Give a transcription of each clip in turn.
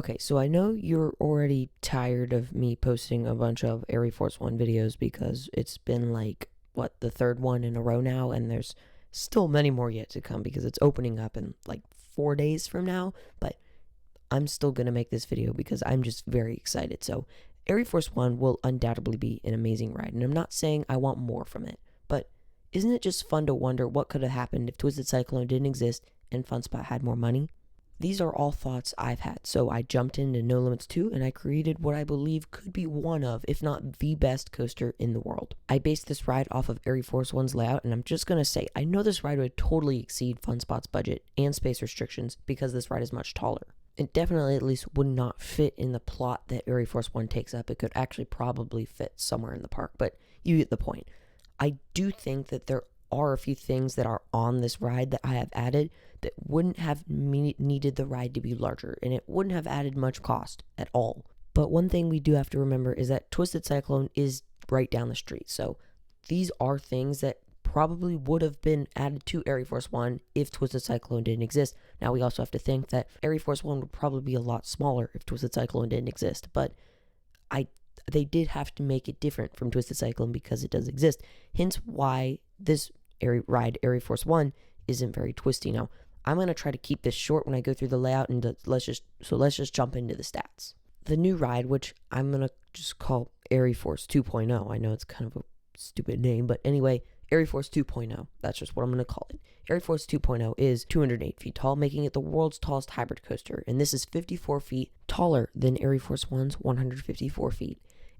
Okay, so I know you're already tired of me posting a bunch of ArieForce One videos because it's been like, what, the third one in a row now, and there's still many more yet to come because it's opening up in like 4 days from now, but I'm still going to make this video because I'm just very excited. So ArieForce One will undoubtedly be an amazing ride, and I'm not saying I want more from it, but isn't it just fun to wonder what could have happened if Twisted Cyclone didn't exist and FunSpot had more money? These are all thoughts I've had, so I jumped into NoLimits 2 and I created what I believe could be one of, if not the best coaster in the world. I based this ride off of ArieForce One's layout, and I'm just going to say, I know this ride would totally exceed FunSpot's budget and space restrictions because this ride is much taller. It definitely at least would not fit in the plot that ArieForce One takes up. It could actually probably fit somewhere in the park, but you get the point. I do think that there are a few things that are on this ride that I have added that wouldn't have needed the ride to be larger, and it wouldn't have added much cost at all. But one thing we do have to remember is that Twisted Cyclone is right down the street, so these are things that probably would have been added to ArieForce One if Twisted Cyclone didn't exist. Now we also have to think that ArieForce One would probably be a lot smaller if Twisted Cyclone didn't exist, but they did have to make it different from Twisted Cyclone because it does exist. Hence why this ride, ArieForce One, isn't very twisty. Now, I'm going to try to keep this short when I go through the layout, and let's just jump into the stats. The new ride, which I'm going to just call ArieForce 2.0. I know it's kind of a stupid name, but anyway, ArieForce 2.0. That's just what I'm going to call it. ArieForce 2.0 is 208 feet tall, making it the world's tallest hybrid coaster, and this is 54 feet taller than ArieForce One's 154 feet.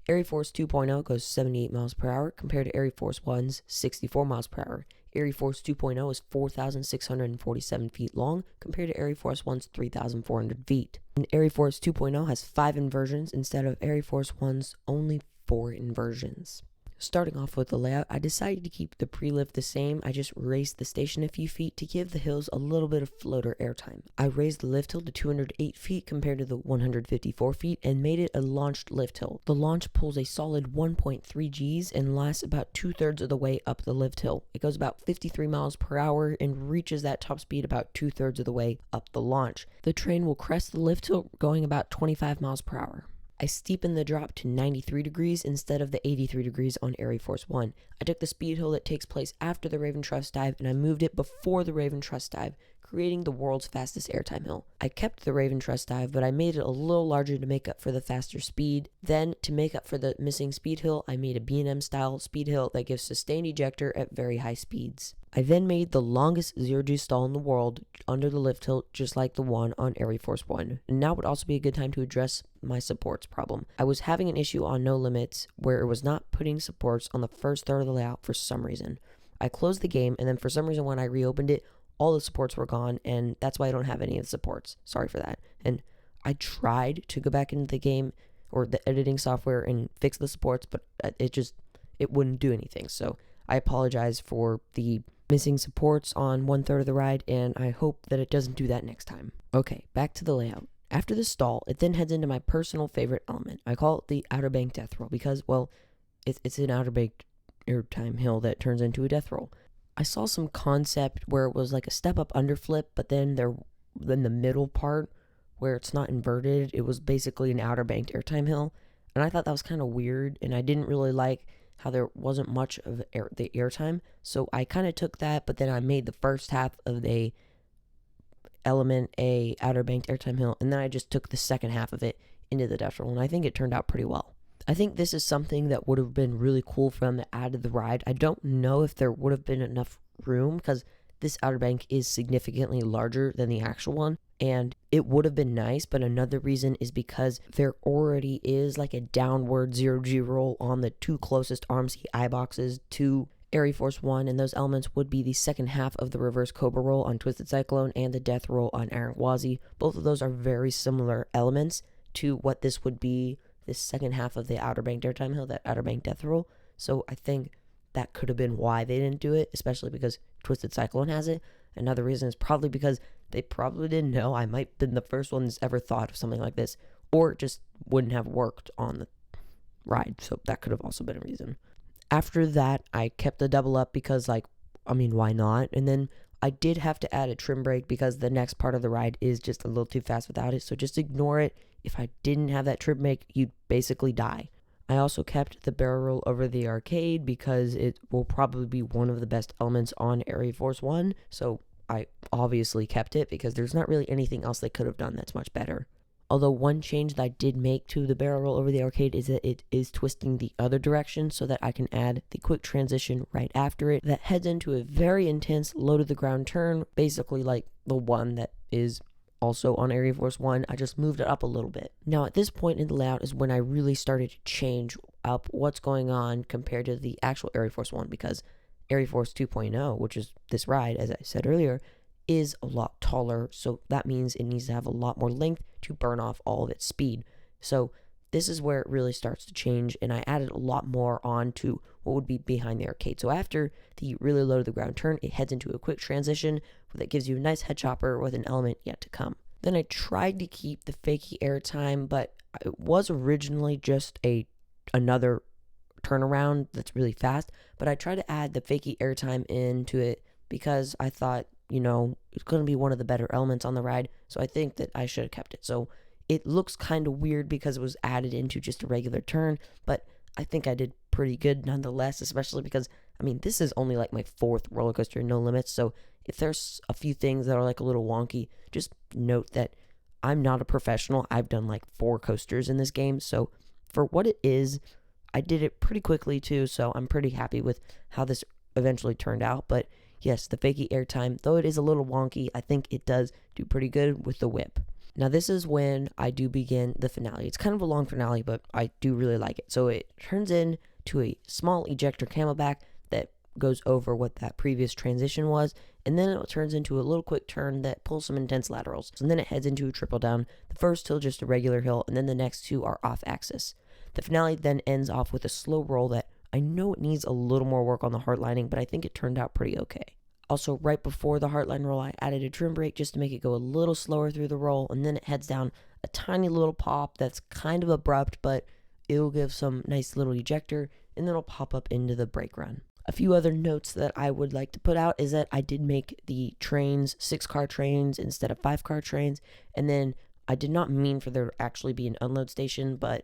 ArieForce 2.0 goes 78 miles per hour compared to ArieForce One's 64 miles per hour. ArieForce 2.0 is 4,647 feet long compared to ArieForce One's 3,400 feet. And ArieForce 2.0 has 5 inversions instead of ArieForce One's only 4 inversions. Starting off with the layout, I decided to keep the pre-lift the same. I just raised the station a few feet to give the hills a little bit of floater airtime. I raised the lift hill to 208 feet compared to the 154 feet and made it a launched lift hill. The launch pulls a solid 1.3 Gs and lasts about 2/3 of the way up the lift hill. It goes about 53 miles per hour and reaches that top speed about 2/3 of the way up the launch. The train will crest the lift hill going about 25 miles per hour. I steepened the drop to 93 degrees instead of the 83 degrees on ArieForce One. I took the speed hill that takes place after the Raven Trust dive and I moved it before the Raven Trust dive, creating the world's fastest airtime hill. I kept the Raven Trust dive, but I made it a little larger to make up for the faster speed. Then, to make up for the missing speed hill, I made a B&M style speed hill that gives sustained ejector at very high speeds. I then made the longest zero-G stall in the world under the lift hill, just like the one on ArieForce One. And now would also be a good time to address my supports problem. I was having an issue on NoLimits where it was not putting supports on the first third of the layout for some reason. I closed the game, and then for some reason when I reopened it, all the supports were gone, and that's why I don't have any of the supports. Sorry for that. And I tried to go back into the game or the editing software and fix the supports, but it wouldn't do anything. So I apologize for the missing supports on 1/3 of the ride, and I hope that it doesn't do that next time. Okay, back to the layout. After the stall, it then heads into my personal favorite element. I call it the Outer Bank Death Roll because, well, it's an Outer Bank airtime hill that turns into a death roll. I saw some concept where it was like a step up underflip, but then the middle part where it's not inverted, it was basically an outer banked airtime hill, and I thought that was kind of weird, and I didn't really like how there wasn't much of the airtime, so I kind of took that, but then I made the first half of the element a outer banked airtime hill, and then I just took the second half of it into the death roll, and I think it turned out pretty well. I think this is something that would have been really cool for them to add to the ride. I don't know if there would have been enough room because this Outer Bank is significantly larger than the actual one, and it would have been nice, but another reason is because there already is like a downward zero-G roll on the 2 closest armsy eye boxes to ArieForce One, and those elements would be the second half of the reverse Cobra roll on Twisted Cyclone and the death roll on Iron Gwazi. Both of those are very similar elements to what this would be, this second half of the Outer Bank airtime hill, that Outer Bank death roll. So I think that could have been why they didn't do it, especially because Twisted Cyclone has it. Another reason is probably because they probably didn't know I might have been the first ones ever thought of something like this, or it just wouldn't have worked on the ride. So that could have also been a reason. After that, I kept the double up because, why not? And then I did have to add a trim brake because the next part of the ride is just a little too fast without it. So just ignore it if I didn't have that trip make, you'd basically die. I also kept the barrel roll over the arcade because it will probably be one of the best elements on ArieForce One, so I obviously kept it because there's not really anything else they could have done that's much better. Although one change that I did make to the barrel roll over the arcade is that it is twisting the other direction so that I can add the quick transition right after it that heads into a very intense low to the ground turn, basically like the one that is also on ArieForce One. I just moved it up a little bit. Now at this point in the layout is when I really started to change up what's going on compared to the actual ArieForce One, because ArieForce 2.0, which is this ride, as I said earlier, is a lot taller, so that means it needs to have a lot more length to burn off all of its speed. So this is where it really starts to change, and I added a lot more on to what would be behind the arcade. So after the really low to the ground turn, it heads into a quick transition that gives you a nice head chopper with an element yet to come. Then I tried to keep the fakey airtime, but it was originally just another turnaround that's really fast, but I tried to add the fakey airtime into it because I thought, it's going to be one of the better elements on the ride, so I think that I should have kept it. So it looks kind of weird because it was added into just a regular turn, but I think I did pretty good nonetheless, especially because, this is only like my 4th roller coaster in NoLimits, so if there's a few things that are like a little wonky, just note that I'm not a professional. I've done like 4 coasters in this game, so for what it is, I did it pretty quickly too, so I'm pretty happy with how this eventually turned out. But yes, the fakey airtime, though it is a little wonky, I think it does do pretty good with the whip. Now this is when I do begin the finale. It's kind of a long finale, but I do really like it. So it turns into a small ejector camelback that goes over what that previous transition was, and then it turns into a little quick turn that pulls some intense laterals. And then it heads into a triple down. The first hill just a regular hill, and then the next 2 are off axis. The finale then ends off with a slow roll that I know it needs a little more work on the heartlining, but I think it turned out pretty okay. Also, right before the heartline roll, I added a trim brake just to make it go a little slower through the roll, and then it heads down a tiny little pop that's kind of abrupt, but it'll give some nice little ejector, and then it'll pop up into the brake run. A few other notes that I would like to put out is that I did make the trains 6-car trains instead of 5-car trains, and then I did not mean for there to actually be an unload station, but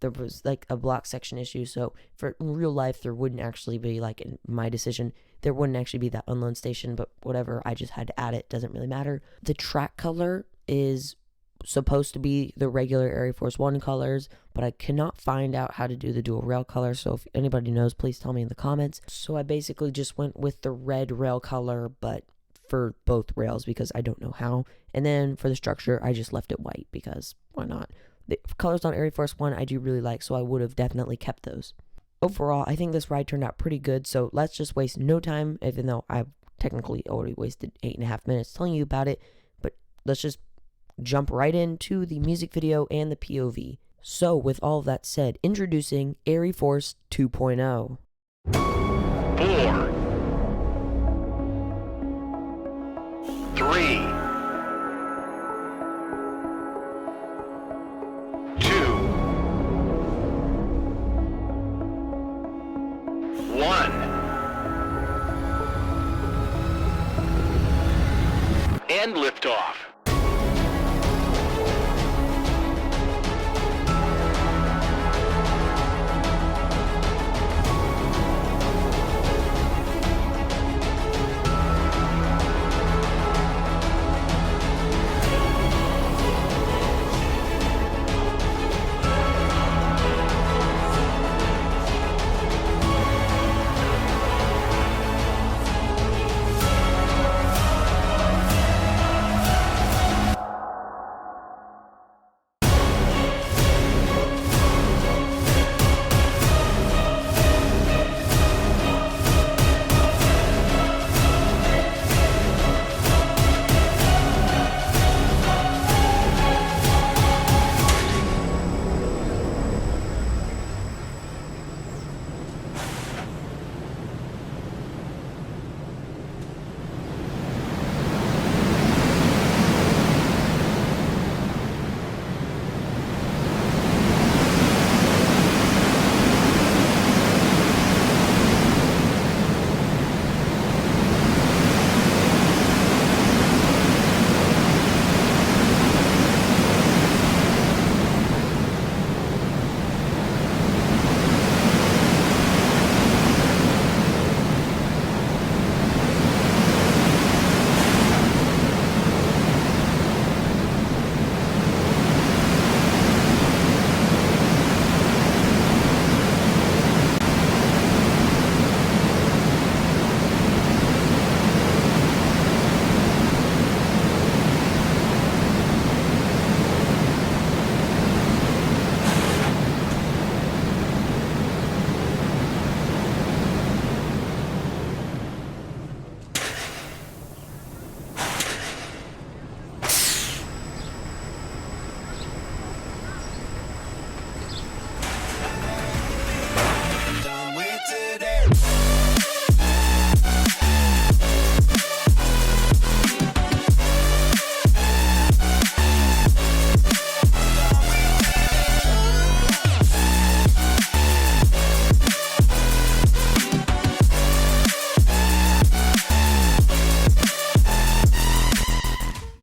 there was like a block section issue, so for in real life there wouldn't actually be, like in my decision, there wouldn't actually be that unload station, but whatever, I just had to add it, doesn't really matter. The track color is supposed to be the regular ArieForce One colors, but I cannot find out how to do the dual rail color, so if anybody knows, please tell me in the comments. So I basically just went with the red rail color, but for both rails because I don't know how, and then for the structure I just left it white because why not? The colors on ArieForce One I do really like, so I would have definitely kept those. Overall, I think this ride turned out pretty good, so let's just waste no time, even though I've technically already wasted 8.5 minutes telling you about it, but let's just jump right into the music video and the POV. So, with all of that said, introducing ArieForce 2.0. 4, 3, 1, and liftoff.